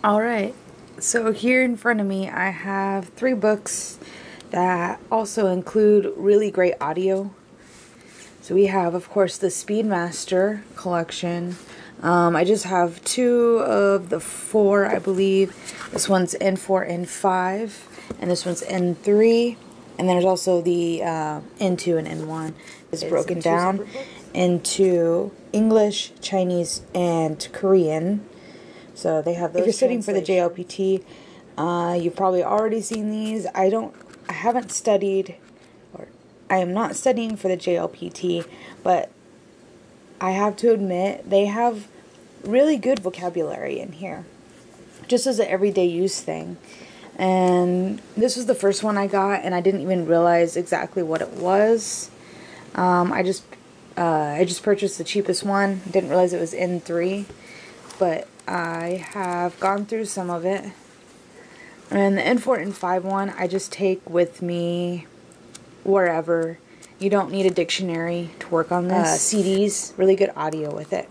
Alright, so here in front of me I have 3 books that also include really great audio. So we have, of course, the Speed Master collection. I just have 2 of the 4, I believe. This one's N4, N5, and this one's N3. And there's also the N2 and N1. It's broken down into English, Chinese, and Korean. So they have those. If you're studying for the JLPT, you've probably already seen these. I haven't studied, or I am not studying for the JLPT, but I have to admit they have really good vocabulary in here, just as an everyday use thing. And this was the first one I got, and I didn't even realize exactly what it was. I just purchased the cheapest one. Didn't realize it was N3, but I have gone through some of it. And the N4 and N5 one, I just take with me wherever. You don't need a dictionary to work on this. CDs, really good audio with it.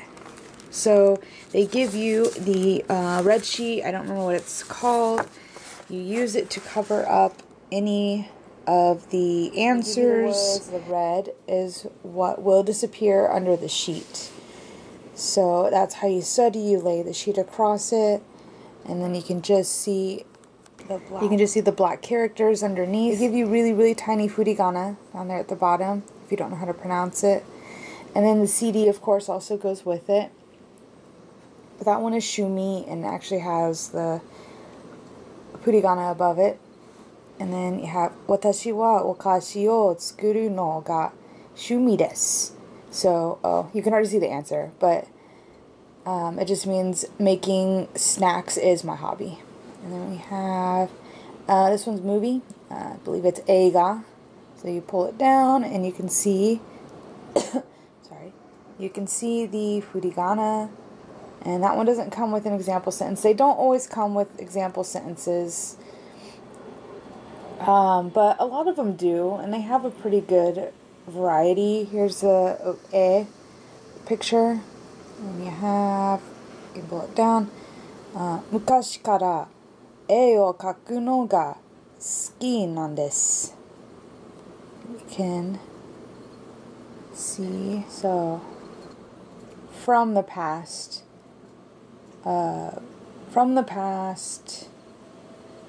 So they give you the red sheet. I don't remember what it's called. You use it to cover up any of the answers. The red is what will disappear under the sheet. So that's how you study. You lay the sheet across it, and then you can just see the black characters underneath. They give you really, really tiny furigana down there at the bottom if you don't know how to pronounce it. And then the CD, of course, also goes with it. But that one is shumi and actually has the furigana above it. And then you have watashi wa okashi o tsukuru no ga shumi desu. So, you can already see the answer, but it just means making snacks is my hobby. And then we have, this one's movie. I believe it's eiga. So you pull it down and you can see, sorry, you can see the furigana. And that one doesn't come with an example sentence. They don't always come with example sentences. But a lot of them do, and they have a pretty good variety. Here's a picture, and you can pull it down. Mukashi kara e o kaku no ga suki nan desu. You can see, so from the past,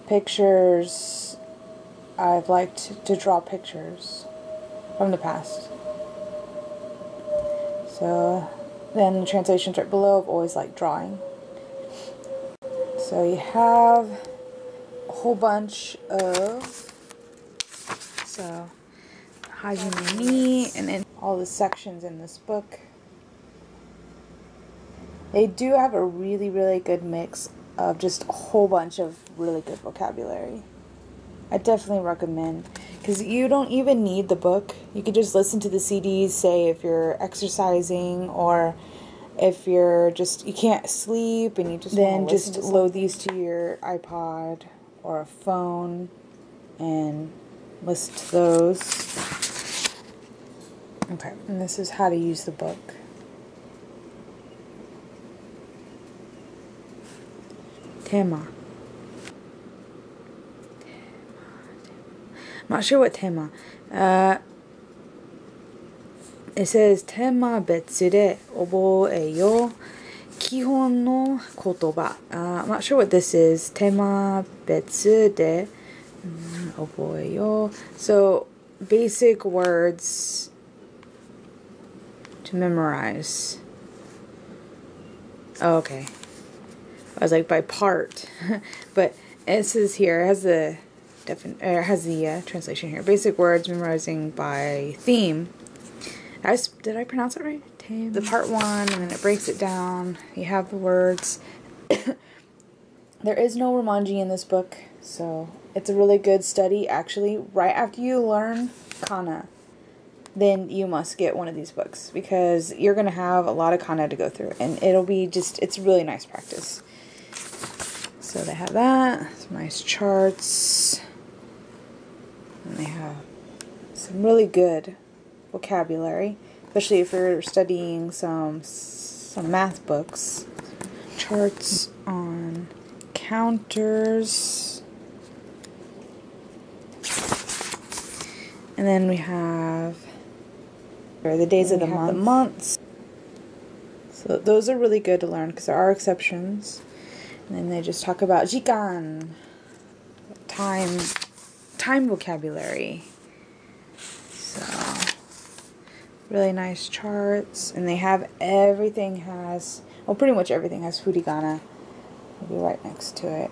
pictures. I've liked to draw pictures from the past. So then the translations right below. I've always liked drawing. So you have a whole bunch of Hajime ni, and then all the sections in this book. They do have a really, really good mix of just a whole bunch of really good vocabulary. I definitely recommend, because you don't even need the book. You can just listen to the CDs, say if you're exercising or if you're you can't sleep and you just then just load these to your iPod or a phone and listen to those. Okay, and this is how to use the book. Tema. Not sure what tema. It says tema betsu de oboe yo kihon no kotoba. I'm not sure what this is. Tema betsu de oboe yo. So basic words to memorize. Oh, okay. I was like by part, but it says here it has the translation here. Basic words memorizing by theme. Did I pronounce it right? The part 1, and then it breaks it down. You have the words. There is no romanji in this book, so it's a really good study. Actually, right after you learn kana, then you must get one of these books, because you're going to have a lot of kana to go through, and it'll be it's really nice practice. So they have that, some nice charts, and they have some really good vocabulary, especially if you're studying some math books. Charts on counters. And then we have the days of the months. So those are really good to learn because there are exceptions. And then they just talk about jikan, time vocabulary. So really nice charts, and they have everything has, well, pretty much everything has furigana. It'll be right next to it.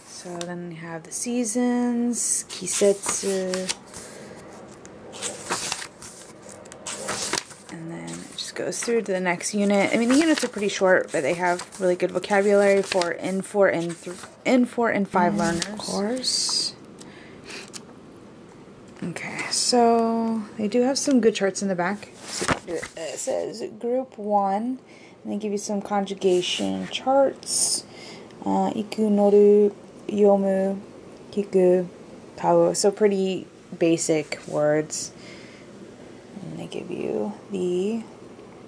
So then we have the seasons, kisetsu, and then it just goes through to the next unit. I mean, the units are pretty short, but they have really good vocabulary for N4 and 5 learners. Of course. Okay, so they do have some good charts in the back. It says Group 1, and they give you some conjugation charts. Iku, noru, yomu, kiku, tau. So pretty basic words. And they give you the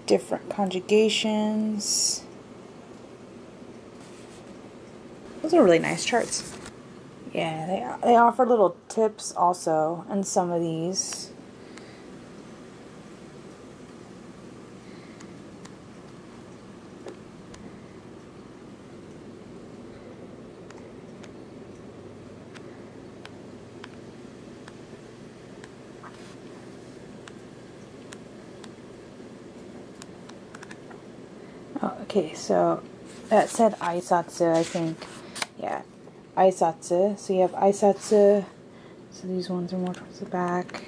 different conjugations. Those are really nice charts. Yeah, they offer little tips also in some of these. Oh, okay, so that said aisatsu, I think. Yeah. Aisatsu. So you have aisatsu. So these ones are more towards the back.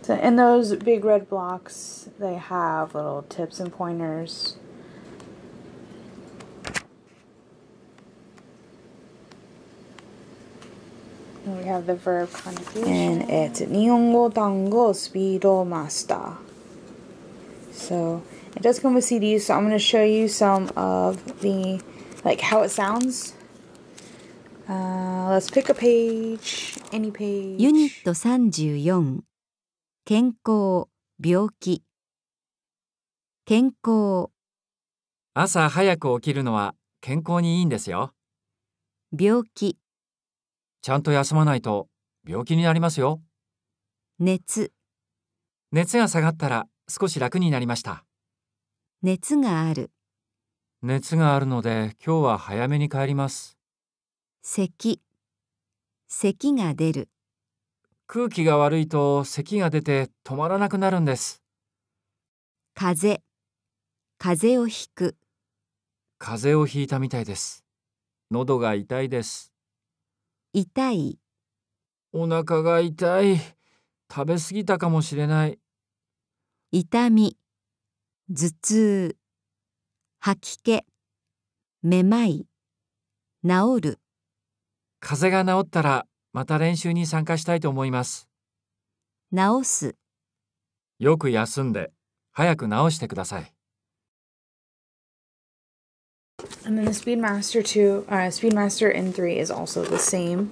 So in those big red blocks, they have little tips and pointers. And we have the verb conjugation. And it's Nihongo Tango Speedo Master. So it does come with CDs, so I'm going to show you some of the, like, how it sounds. Let's pick a page, any page. ユニット34健康、病気健康朝早く起きるのは健康にいいんですよ。病気ちゃんと休まないと病気になりますよ。熱熱が下がったら少し楽になりました。熱がある熱があるので今日は早めに帰ります。咳咳が出る空気が悪いと咳が出て止まらなくなるんです。風邪をひく風邪をひいたみたいです。喉が痛いです。痛いお腹が痛い。食べ過ぎたかもしれない。痛み頭痛吐き気めまい治る風邪が治ったらまた練習に参加したいと思います。治すよく休んで早く治してください。And then the Speedmaster N3 is also the same.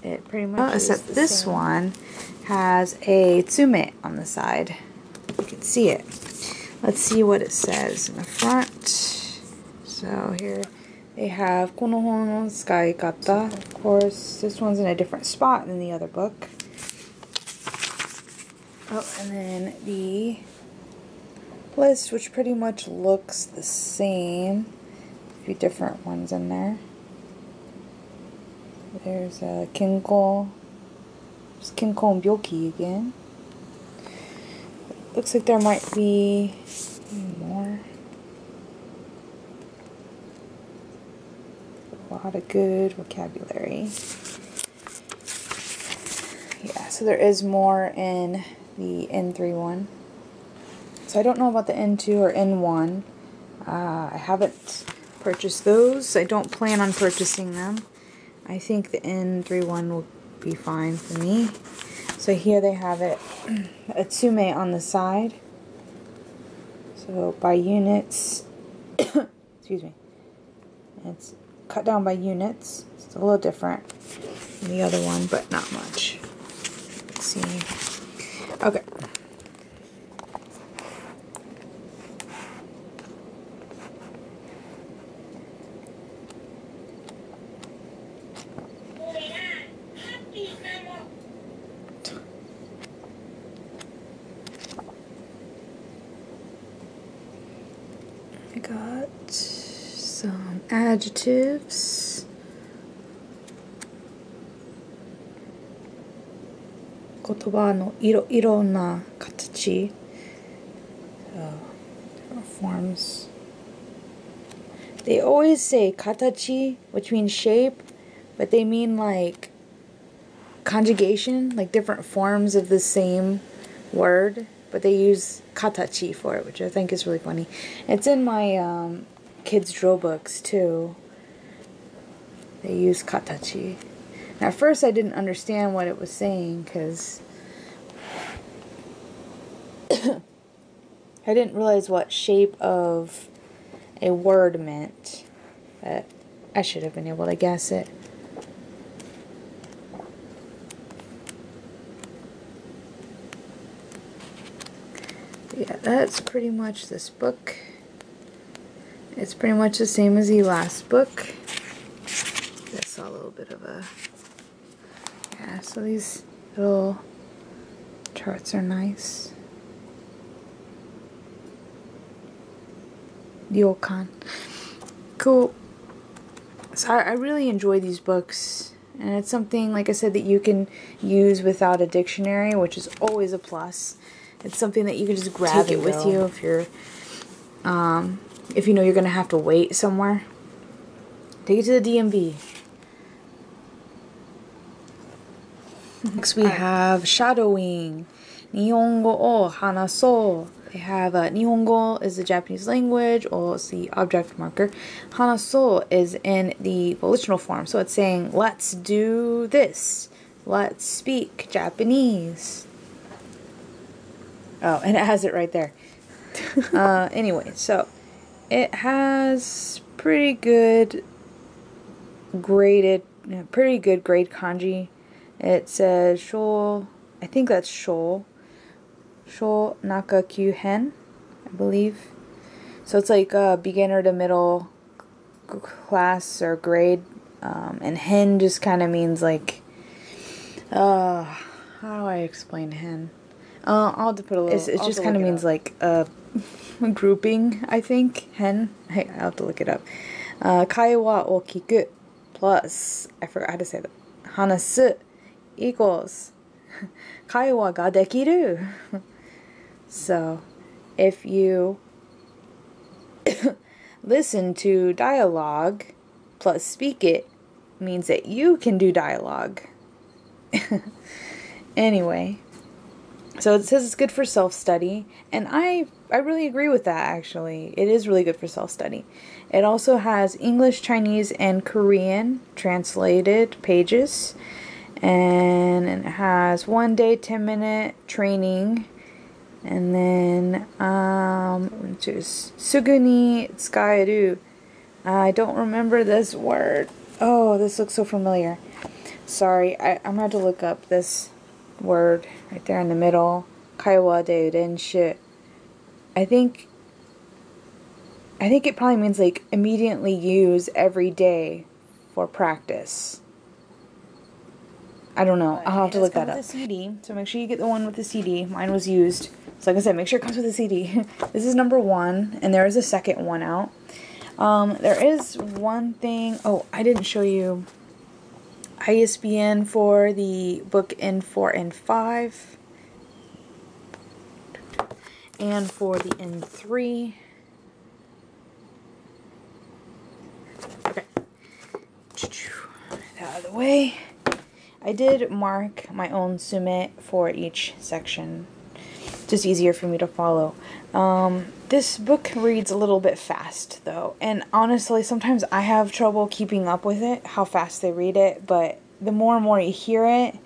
It pretty much except this one has a tsume on the side. You can see it. Let's see what it says in the front. So here they have kono hon no tsukaikata. Of course, this one's in a different spot than the other book. Oh, and then the list, which pretty much looks the same. A few different ones in there. There's a Kinko. There's Kinko and Byoki again. Looks like there might be more. A lot of good vocabulary. Yeah, so there is more in the N3 one. So I don't know about the N2 or N1. I haven't purchased those. I don't plan on purchasing them. I think the N3 one will be fine for me. So here they have it, a tsume on the side. So by units, excuse me, it's cut down by units. It's a little different than the other one, but not much. Let's see. Okay. I got some adjectives. 言葉のいろんな形. So, different forms. They always say katachi, which means shape, but they mean like conjugation, like different forms of the same word, but they use katachi for it, which I think is really funny. It's in my kids' drill books too. They use katachi. And at first I didn't understand what it was saying because I didn't realize what shape of a word meant, but I should have been able to guess it. Yeah, that's pretty much this book. It's pretty much the same as the last book. I saw a little bit of a... Yeah, so these little charts are nice. Ryokan. Cool. So I really enjoy these books. And it's something, like I said, that you can use without a dictionary, which is always a plus. It's something that you can just grab it with you if you're, if you know you're going to have to wait somewhere. Take it to the DMV. Next we have shadowing. Nihongo o hanasou. They have Nihongo is the Japanese language, or it's the object marker. Hanasou is in the volitional form, so it's saying, let's do this. Let's speak Japanese. Oh, and it has it right there. Anyway, so it has pretty good grade kanji. It says sho, I think that's sho naka kyu hen, I believe. So it's like beginner to middle class or grade, and hen just kind of means like, how do I explain hen? I'll have to put a little. It just kind of means like a grouping, I think. Hen. I'll have to look it up. Kaiwa o kiku plus, I forgot how to say that. Hanasu equals kaiwa ga dekiru. So, if you listen to dialogue plus speak it, means that you can do dialogue. Anyway. So it says it's good for self-study, and I really agree with that, actually. It is really good for self-study. It also has English, Chinese, and Korean translated pages, and it has 1 day, 10-minute training, and then sugu ni tsukaeru. I don't remember this word. Oh, this looks so familiar. Sorry, I'm going to have to look up this word right there in the middle. Kaiwa de renshu. I think it probably means like immediately use every day for practice. I don't know. I'll have to look that up. With a CD, so make sure you get the one with the CD. Mine was used. So like I said, make sure it comes with a CD. This is number 1, and there is a second one out. There is one thing. Oh, I didn't show you ISBN for the book N4 and 5, and for the N3. Okay, out of the way. I did mark my own sume for each section, just easier for me to follow. This book reads a little bit fast though, and honestly sometimes I have trouble keeping up with it, how fast they read it, but the more and more you hear it,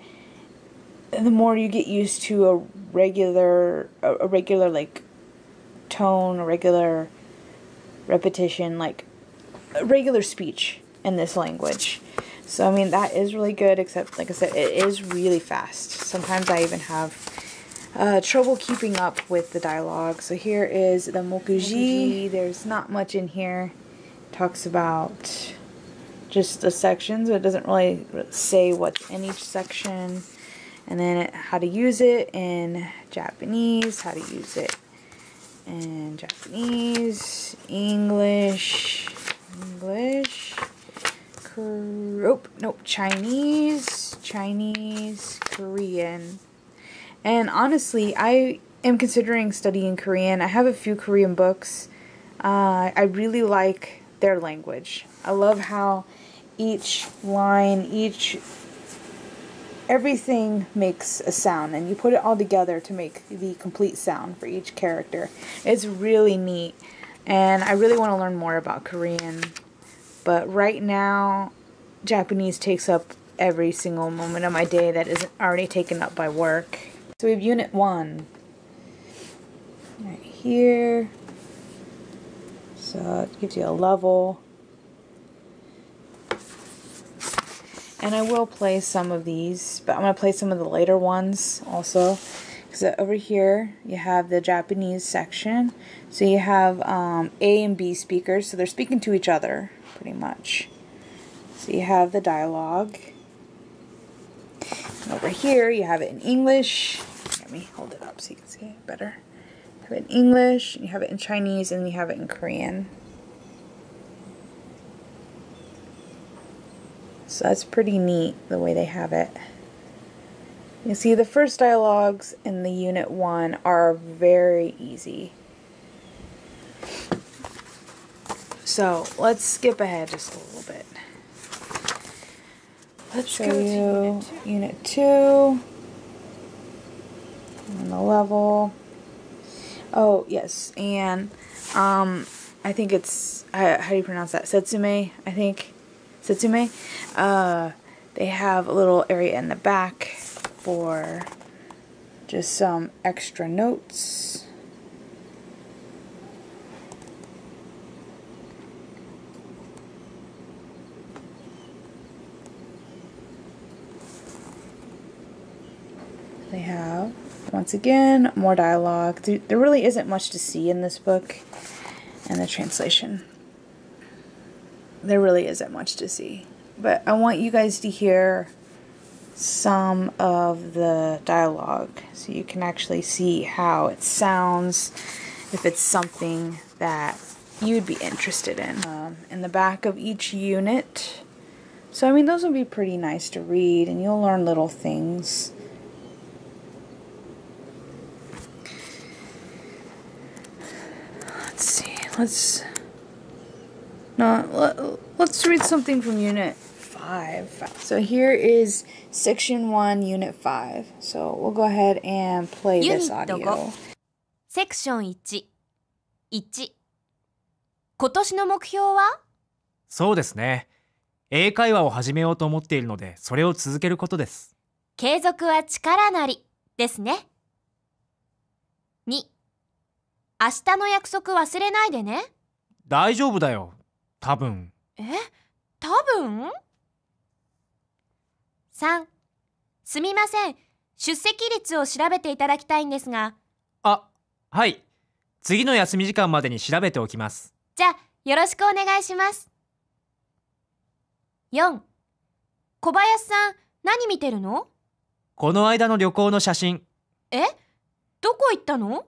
the more you get used to a regular like tone, a regular repetition, like a regular speech in this language. So I mean that is really good, except like I said, it is really fast. Sometimes I even have trouble keeping up with the dialogue. So here is the mokuji. There's not much in here. It talks about just the sections, but it doesn't really say what's in each section. And then how to use it in Japanese, how to use it and Japanese, English, Chinese, Korean. And honestly, I am considering studying Korean. I have a few Korean books. I really like their language. I love how each line, everything makes a sound, and you put it all together to make the complete sound for each character. It's really neat, and I really want to learn more about Korean. But right now, Japanese takes up every single moment of my day that isn't already taken up by work. So we have Unit 1 right here. So it gives you a level. And I will play some of these, but I'm going to play some of the later ones also. Because over here, you have the Japanese section. So you have A and B speakers, so they're speaking to each other, pretty much. So you have the dialogue. And over here, you have it in English. Let me hold it up so you can see it better. You have it in English, you have it in Chinese, and you have it in Korean. So that's pretty neat, the way they have it. You can see the first dialogues in the Unit 1 are very easy. So let's skip ahead just a little bit. Let's show you Unit 2 and the level. Oh yes, and I think it's how do you pronounce that? Setsume, I think. Setsume. They have a little area in the back for just some extra notes. They have, once again, more dialogue. There really isn't much to see in this book and the translation. There really isn't much to see. But I want you guys to hear some of the dialogue so you can actually see how it sounds, if it's something that you'd be interested in the back of each unit. So I mean, those would be pretty nice to read, and you'll learn little things. Let's see. Let's read something from Unit 5. So here is Section 1, Unit 5. So we'll go ahead and play this audio. セクション1、1。今年の目標は？そうですね。英会話を始めようと思っているので、それを続けることです。継続は力なりですね。2、明日の約束忘れないでね。大丈夫だよ。多分。多分？ 3、すみません。出席率を調べていただきたいんですが。あ、はい。次の休み時間までに調べておきます。じゃあ、よろしくお願いします。4、小林さん、何見てるの？この間の旅行の写真。どこ行ったの？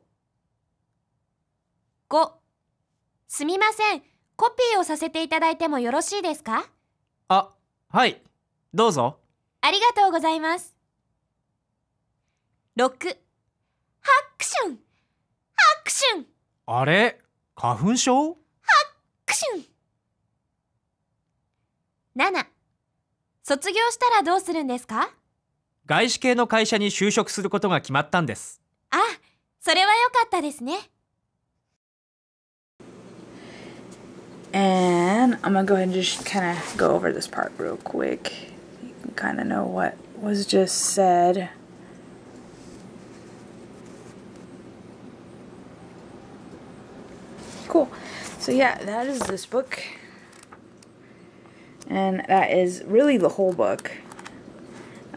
5、すみません。コピーをさせていただいてもよろしいですか？あ、はい。どうぞ。ありがとうございます。6、ハクション。ハクション。あれ？花粉症？ハクション。7、卒業したらどうするんですか？外資系の会社に就職することが決まったんです。あ、それはよかったですね。And I'm going to go ahead and just kind of go over this part real quick. You can kind of know what was just said. Cool. So yeah, that is this book. And that is really the whole book.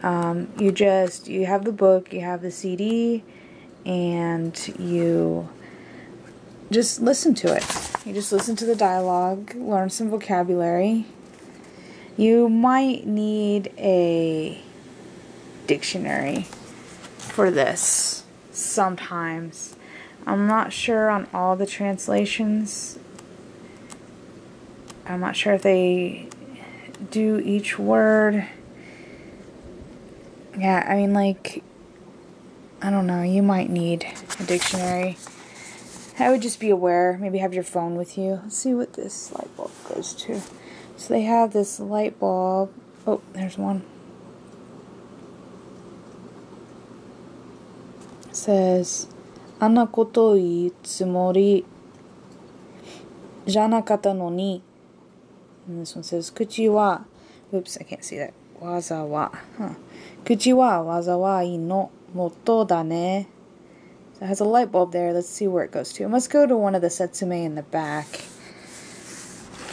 You have the book, you have the CD, and you just listen to it. You just listen to the dialogue, learn some vocabulary. You might need a dictionary for this sometimes, I'm not sure on all the translations. I'm not sure if they do each word. Yeah, I mean, like, I don't know, you might need a dictionary. I would just be aware, maybe have your phone with you. Let's see what this light bulb goes to. So they have this light bulb. Oh, there's one. It says, あんなこと言うつもりじゃなかったのに. And this one says, 口は, oops, I can't see that. 技は. Kuchi wa wazawai no moto da ne. So it has a light bulb there. Let's see where it goes to. It must go to one of the setsume in the back.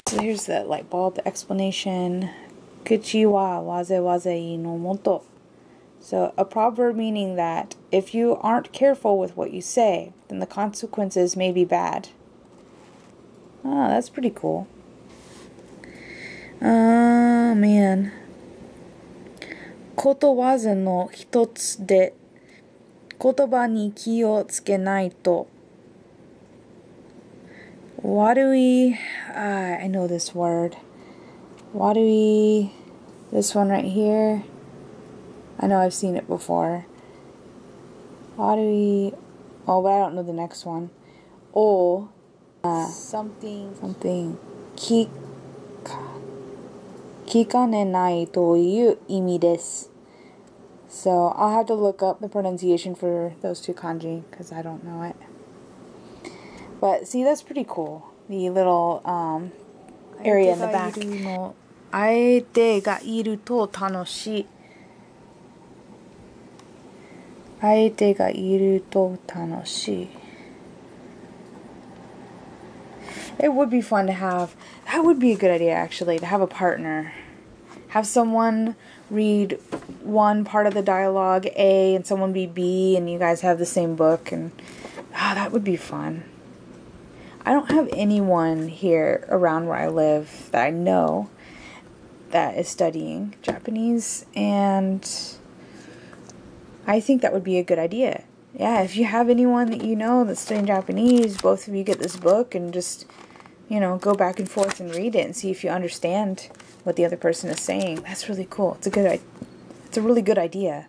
So here's the light bulb, the explanation. Kuchi wa wazawai no moto. So a proverb meaning that if you aren't careful with what you say, then the consequences may be bad. Oh, that's pretty cool. Oh, man. ことわざの一つで言葉に気をつけないと。What do we... I know this word. What do we... This one right here. I know I've seen it before. What do we... Oh, but I don't know the next one. Oh. Something. 聞かねないという意味です. So I'll have to look up the pronunciation for those two kanji because I don't know it. But see, that's pretty cool. The little area in the back. 相手がいると楽しい. 相手がいると楽しい. It would be fun to have. That would be a good idea, actually, to have a partner. Have someone read one part of the dialogue A and someone be B, and you guys have the same book. And that would be fun. I don't have anyone here around where I live that I know that is studying Japanese, and I think that would be a good idea. Yeah, if you have anyone that you know that's studying Japanese, both of you get this book and just, go back and forth and read it and see if you understand what the other person is saying. That's really cool. It's a really good idea.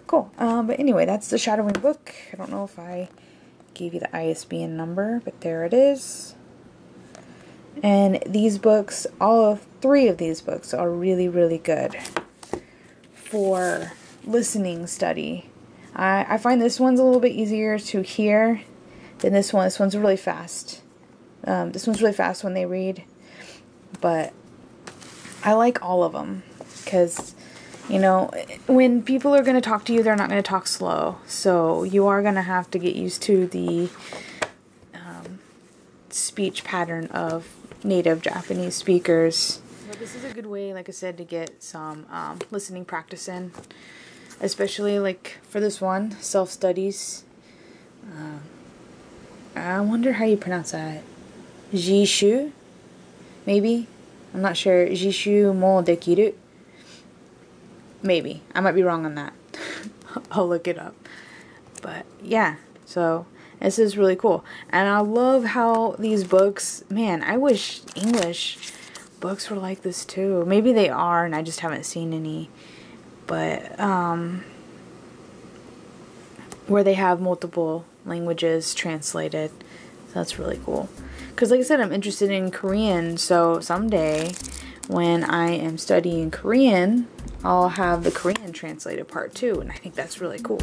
Cool. But anyway, that's the shadowing book. I don't know if I gave you the ISBN number, but there it is. And these books, all three of these books are really, really good for listening study. I find this one's a little bit easier to hear than this one. This one's really fast. This one's really fast when they read. But I like all of them because, when people are going to talk to you, they're not going to talk slow. So you are going to have to get used to the speech pattern of native Japanese speakers. But this is a good way, like I said, to get some listening practice in. Especially like for this one, self-studies. I wonder how you pronounce that. Jishu? Maybe? I'm not sure. Jishu mo dekiru? Maybe. I might be wrong on that. I'll look it up. But yeah, so this is really cool. And I love how these books, man, I wish English books were like this too. Maybe they are and I just haven't seen any. But where they have multiple languages translated. So that's really cool. Because like I said, I'm interested in Korean, so someday when I am studying Korean, I'll have the Korean translated part too, and I think that's really cool.